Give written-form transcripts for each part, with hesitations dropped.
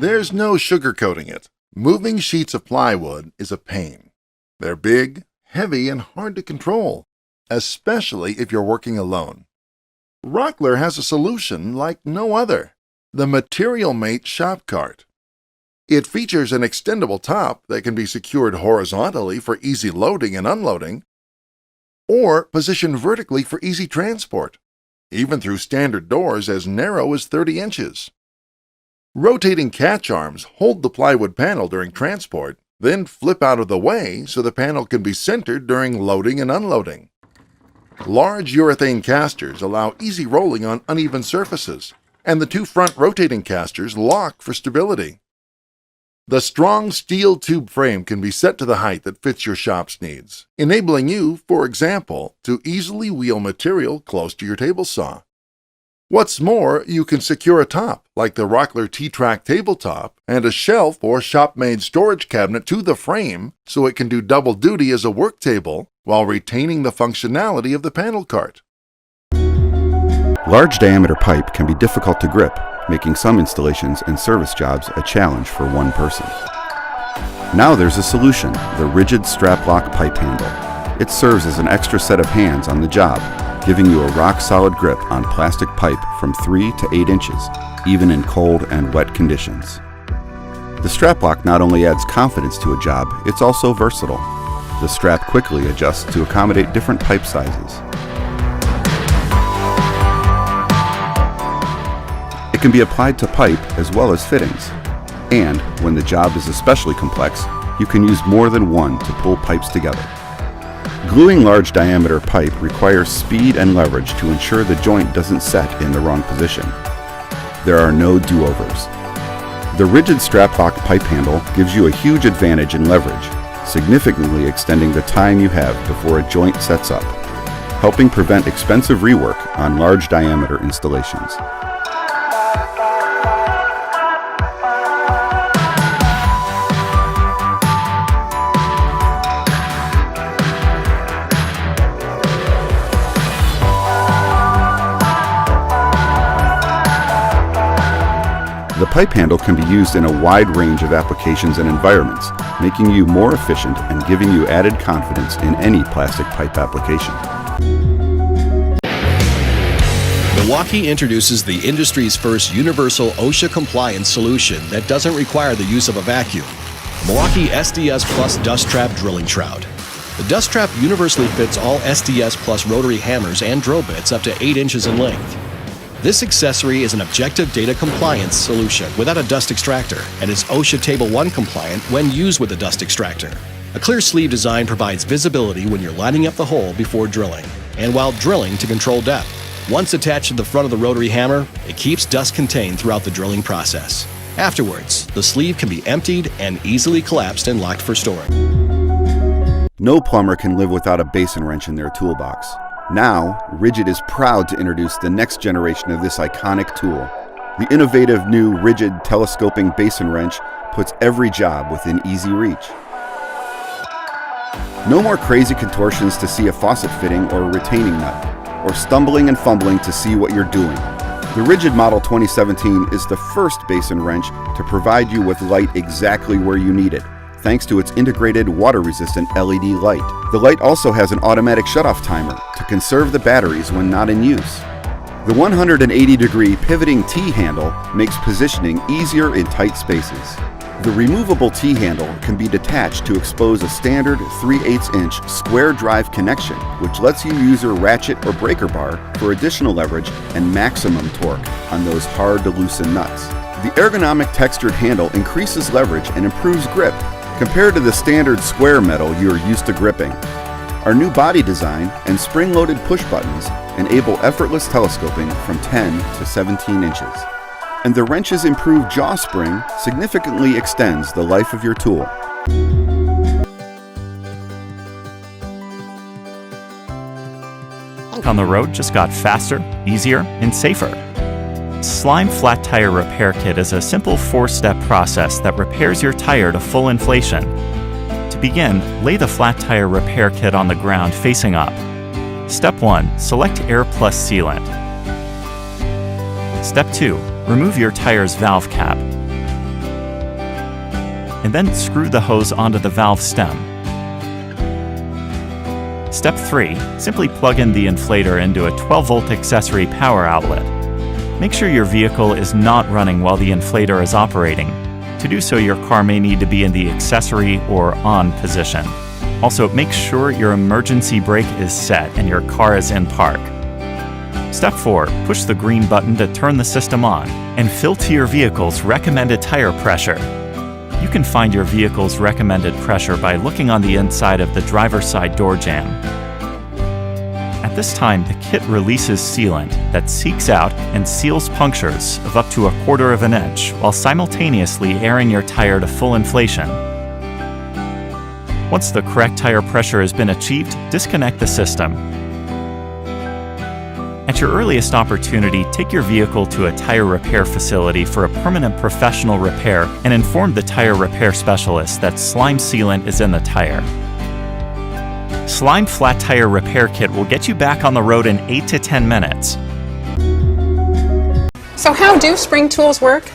There's no sugarcoating it. Moving sheets of plywood is a pain. They're big, heavy, and hard to control, especially if you're working alone. Rockler has a solution like no other, the Material Mate Shop Cart. It features an extendable top that can be secured horizontally for easy loading and unloading, or positioned vertically for easy transport, even through standard doors as narrow as 30 inches. Rotating catch arms hold the plywood panel during transport, then flip out of the way so the panel can be centered during loading and unloading. Large urethane casters allow easy rolling on uneven surfaces, and the two front rotating casters lock for stability. The strong steel tube frame can be set to the height that fits your shop's needs, enabling you, for example, to easily wheel material close to your table saw. What's more, you can secure a top, like the Rockler T-Track tabletop, and a shelf or shop-made storage cabinet to the frame so it can do double duty as a work table while retaining the functionality of the panel cart. Large diameter pipe can be difficult to grip, making some installations and service jobs a challenge for one person. Now there's a solution, the rigid strap-lock pipe handle. It serves as an extra set of hands on the job, giving you a rock-solid grip on plastic pipe from 3 to 8 inches, even in cold and wet conditions. The strap lock not only adds confidence to a job, it's also versatile. The strap quickly adjusts to accommodate different pipe sizes. It can be applied to pipe as well as fittings. And when the job is especially complex, you can use more than one to pull pipes together. Gluing large diameter pipe requires speed and leverage to ensure the joint doesn't set in the wrong position. There are no do-overs. The rigid strap-lock pipe handle gives you a huge advantage in leverage, significantly extending the time you have before a joint sets up, helping prevent expensive rework on large diameter installations. The pipe handle can be used in a wide range of applications and environments, making you more efficient and giving you added confidence in any plastic pipe application. Milwaukee introduces the industry's first universal OSHA-compliant solution that doesn't require the use of a vacuum. Milwaukee SDS Plus Dust Trap Drilling Shroud. The dust trap universally fits all SDS Plus rotary hammers and drill bits up to 8 inches in length. This accessory is an objective data compliance solution without a dust extractor and is OSHA Table 1 compliant when used with a dust extractor. A clear sleeve design provides visibility when you're lining up the hole before drilling and while drilling to control depth. Once attached to the front of the rotary hammer, it keeps dust contained throughout the drilling process. Afterwards, the sleeve can be emptied and easily collapsed and locked for storage. No plumber can live without a Basin wrench in their toolbox. Now, Rigid is proud to introduce the next generation of this iconic tool. The innovative new Rigid telescoping Basin wrench puts every job within easy reach. No more crazy contortions to see a faucet fitting or a retaining nut, or stumbling and fumbling to see what you're doing. The Rigid Model 2017 is the first Basin wrench to provide you with light exactly where you need it, thanks to its integrated water-resistant LED light. The light also has an automatic shutoff timer to conserve the batteries when not in use. The 180-degree pivoting T-handle makes positioning easier in tight spaces. The removable T-handle can be detached to expose a standard 3/8-inch square drive connection, which lets you use your ratchet or breaker bar for additional leverage and maximum torque on those hard-to-loosen nuts. The ergonomic textured handle increases leverage and improves grip compared to the standard square metal you're used to gripping. Our new body design and spring-loaded push buttons enable effortless telescoping from 10 to 17 inches. And the wrench's improved jaw spring significantly extends the life of your tool. On the road just got faster, easier, and safer. Slime Flat Tire Repair Kit is a simple 4-step process that repairs your tire to full inflation. To begin, lay the flat tire repair kit on the ground facing up. Step 1. Select Air Plus Sealant. Step 2. Remove your tire's valve cap. and then screw the hose onto the valve stem. Step 3. Simply plug in the inflator into a 12-volt accessory power outlet. Make sure your vehicle is not running while the inflator is operating. To do so, your car may need to be in the accessory or on position. Also, make sure your emergency brake is set and your car is in park. Step 4. Push the green button to turn the system on and fill to your vehicle's recommended tire pressure. You can find your vehicle's recommended pressure by looking on the inside of the driver's side door jamb. At this time, the kit releases sealant that seeks out and seals punctures of up to 1/4 of an inch while simultaneously airing your tire to full inflation. Once the correct tire pressure has been achieved, disconnect the system. At your earliest opportunity, take your vehicle to a tire repair facility for a permanent professional repair and inform the tire repair specialist that slime sealant is in the tire. Slime Flat Tire Repair Kit will get you back on the road in 8 to 10 minutes. So how do spring tools work?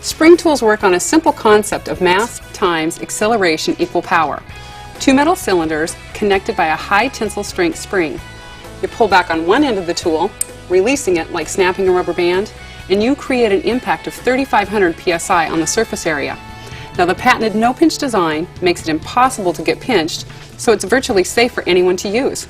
Spring tools work on a simple concept of mass times acceleration equal power. 2 metal cylinders connected by a high tensile strength spring. You pull back on one end of the tool, releasing it like snapping a rubber band, and you create an impact of 3,500 psi on the surface area. Now, the patented no-pinch design makes it impossible to get pinched, so it's virtually safe for anyone to use.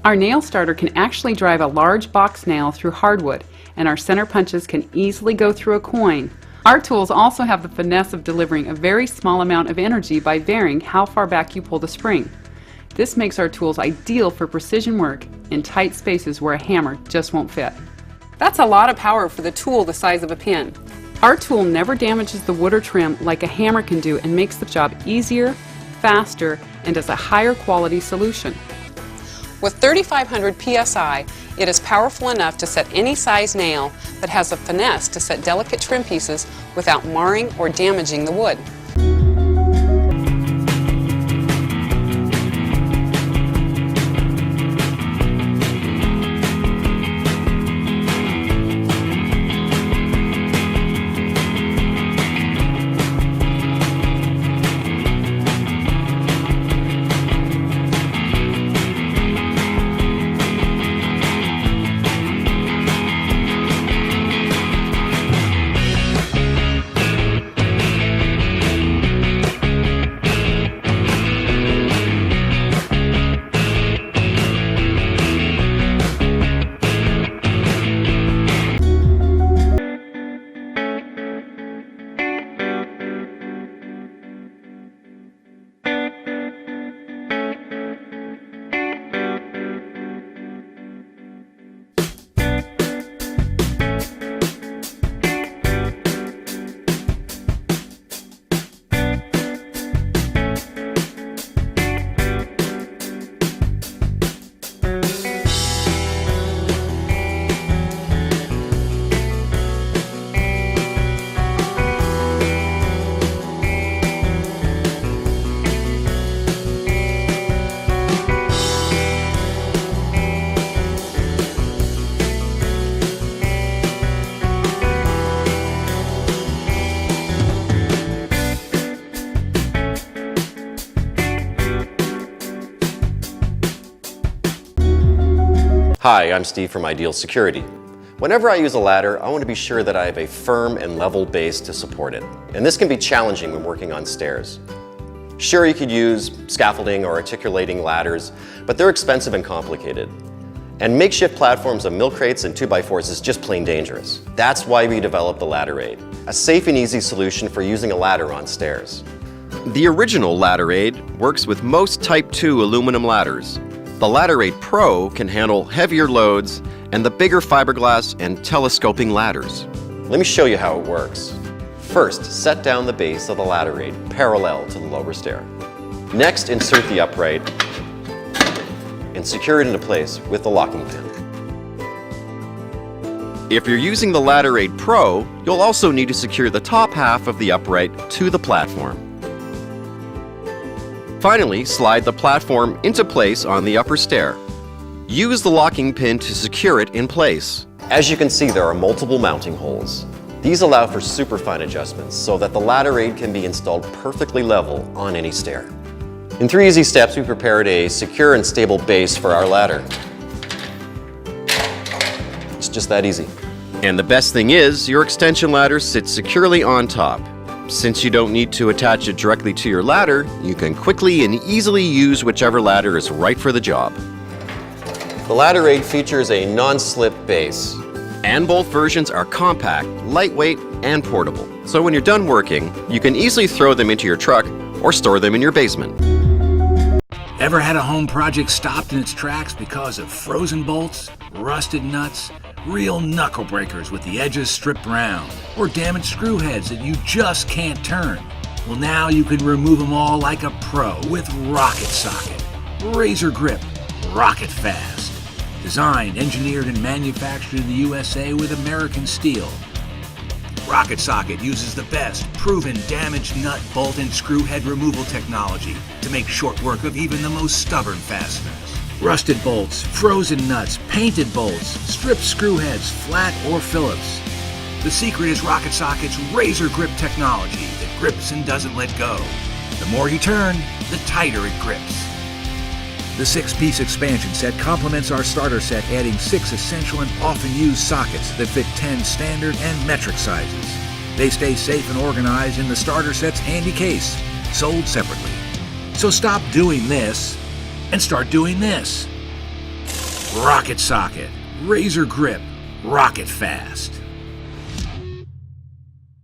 Our nail starter can actually drive a large box nail through hardwood, and our center punches can easily go through a coin. Our tools also have the finesse of delivering a very small amount of energy by varying how far back you pull the spring. This makes our tools ideal for precision work in tight spaces where a hammer just won't fit. That's a lot of power for the tool the size of a pin. Our tool never damages the wood or trim like a hammer can do and makes the job easier, faster, and is a higher quality solution. With 3,500 psi, it is powerful enough to set any size nail, but has the finesse to set delicate trim pieces without marring or damaging the wood. Hi, I'm Steve from Ideal Security. Whenever I use a ladder, I want to be sure that I have a firm and level base to support it. And this can be challenging when working on stairs. Sure, you could use scaffolding or articulating ladders, but they're expensive and complicated. And makeshift platforms of milk crates and 2x4s is just plain dangerous. That's why we developed the Ladder Aid, a safe and easy solution for using a ladder on stairs. The original Ladder Aid works with most Type 2 aluminum ladders. The Ladder Aid Pro can handle heavier loads and the bigger fiberglass and telescoping ladders. Let me show you how it works. First, set down the base of the Ladder Aid parallel to the lower stair. Next, insert the upright and secure it into place with the locking pin. If you're using the Ladder Aid Pro, you'll also need to secure the top half of the upright to the platform. Finally, slide the platform into place on the upper stair. Use the locking pin to secure it in place. As you can see, there are multiple mounting holes. These allow for super fine adjustments so that the ladder aid can be installed perfectly level on any stair. In 3 easy steps, we prepared a secure and stable base for our ladder. It's just that easy. And the best thing is, your extension ladder sits securely on top. Since you don't need to attach it directly to your ladder, you can quickly and easily use whichever ladder is right for the job. The ladder aid features a non-slip base, and both versions are compact, lightweight, and portable. So when you're done working, you can easily throw them into your truck or store them in your basement. Ever had a home project stopped in its tracks because of frozen bolts, rusted nuts, real knuckle breakers with the edges stripped round, or damaged screw heads that you just can't turn? Well, now you can remove them all like a pro with Rocket Socket. Razor grip, rocket fast. Designed, engineered, and manufactured in the USA with American steel. Rocket Socket uses the best proven damaged nut, bolt, and screw head removal technology to make short work of even the most stubborn fasteners. Rusted bolts, frozen nuts, painted bolts, stripped screw heads, flat or Phillips. The secret is Rocket Socket's razor grip technology that grips and doesn't let go. The more you turn, the tighter it grips. The 6-piece expansion set complements our starter set, adding 6 essential and often used sockets that fit 10 standard and metric sizes. They stay safe and organized in the starter set's handy case, sold separately. So stop doing this and start doing this. Rocket Socket, razor grip, rocket fast.